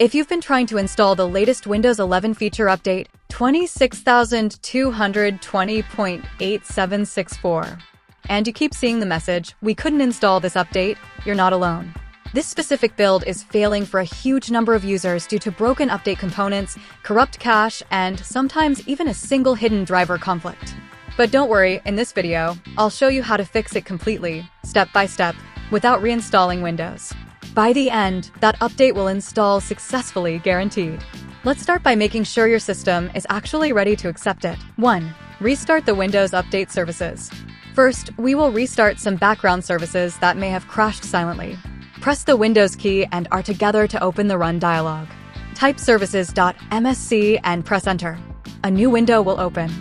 If you've been trying to install the latest Windows 11 feature update 26220.8764, and you keep seeing the message, "We couldn't install this update," you're not alone. This specific build is failing for a huge number of users due to broken update components, corrupt cache, and sometimes even a single hidden driver conflict. But don't worry, in this video, I'll show you how to fix it completely, step by step, without reinstalling Windows. By the end, that update will install successfully, guaranteed. Let's start by making sure your system is actually ready to accept it. 1. Restart the Windows Update services. First, we will restart some background services that may have crashed silently. Press the Windows key and R together to open the Run dialog. Type services.msc and press Enter. A new window will open.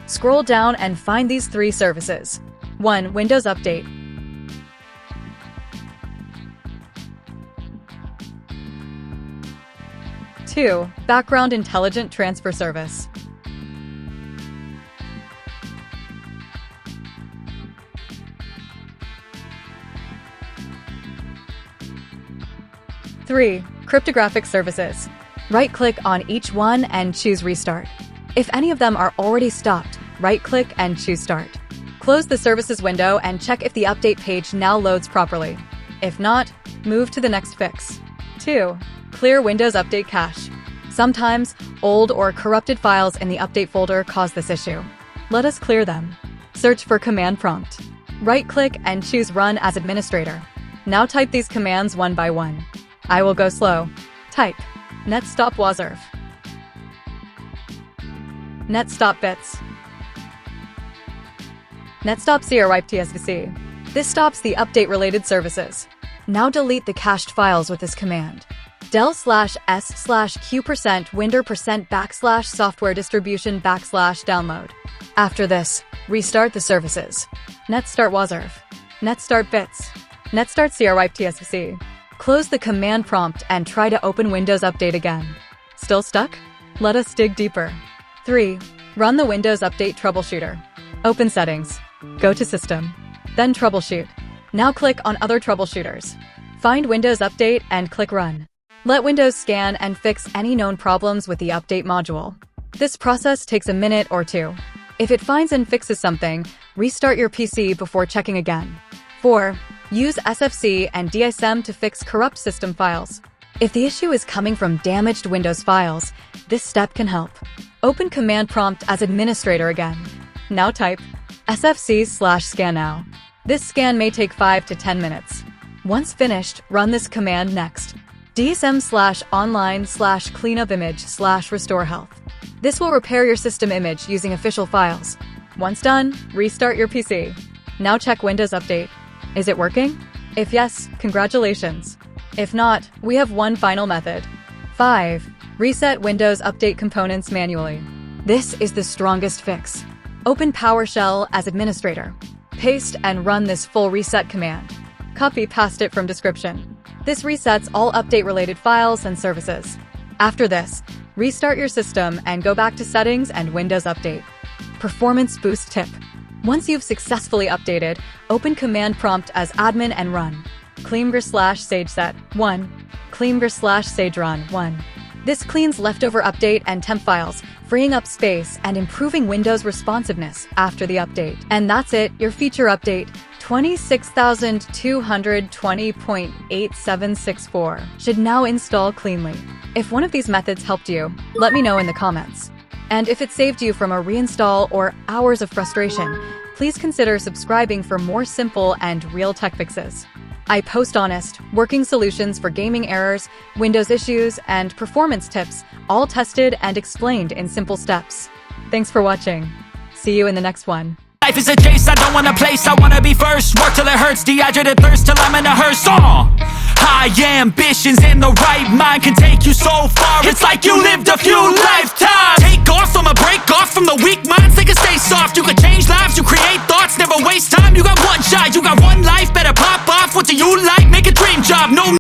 Scroll down and find these 3 services. 1. Windows Update. 2. Background Intelligent Transfer Service. 3. Cryptographic Services. Right-click on each one and choose Restart. If any of them are already stopped, right-click and choose Start. Close the Services window and check if the update page now loads properly. If not, move to the next fix. 2. Clear Windows Update cache. Sometimes, old or corrupted files in the Update folder cause this issue. Let us clear them. Search for Command Prompt. Right-click and choose Run as Administrator. Now type these commands one by one. I will go slow. Type netstop wazrf, netstop bits, netstop crwipe tsvc. This stops the update-related services. Now delete the cached files with this command. del/s/q%winder%\softwaredistribution\download. After this, restart the services. netstart wazrf, netstart bits, netstart crwipe tsvc. Close the command prompt and try to open Windows Update again. Still stuck? Let us dig deeper. 3. Run the Windows Update Troubleshooter. Open Settings. Go to System. Then Troubleshoot. Now click on Other Troubleshooters. Find Windows Update and click Run. Let Windows scan and fix any known problems with the Update module. This process takes a minute or 2. If it finds and fixes something, restart your PC before checking again. 4. Use SFC and DISM to fix corrupt system files. If the issue is coming from damaged Windows files, this step can help. Open Command Prompt as Administrator again. Now type SFC/scan now. This scan may take 5 to 10 minutes. Once finished, run this command next. DISM/online/cleanupimage/restore health. This will repair your system image using official files. Once done, restart your PC. Now check Windows Update. Is it working? If yes, congratulations. If not, we have one final method. 5. Reset Windows Update components manually. This is the strongest fix. Open PowerShell as Administrator. Paste and run this full reset command. Copy-paste it from description. This resets all update-related files and services. After this, restart your system and go back to Settings and Windows Update. Performance Boost Tip. Once you've successfully updated, open Command Prompt as Admin and run. cleangr/sageset 1, cleangr/sagerun 1. This cleans leftover update and temp files, freeing up space and improving Windows responsiveness after the update. And that's it, your feature update 26220.8764 should now install cleanly. If one of these methods helped you, let me know in the comments. And if it saved you from a reinstall or hours of frustration, please consider subscribing for more simple and real tech fixes. I post honest, working solutions for gaming errors, Windows issues, and performance tips, all tested and explained in simple steps. Thanks for watching. See you in the next one. Life is a chase, I don't want a place, I wanna be first. Work till it hurts, dehydrated thirst till I'm in a hearse. High ambitions in the right mind can take you so far. It's like you lived a few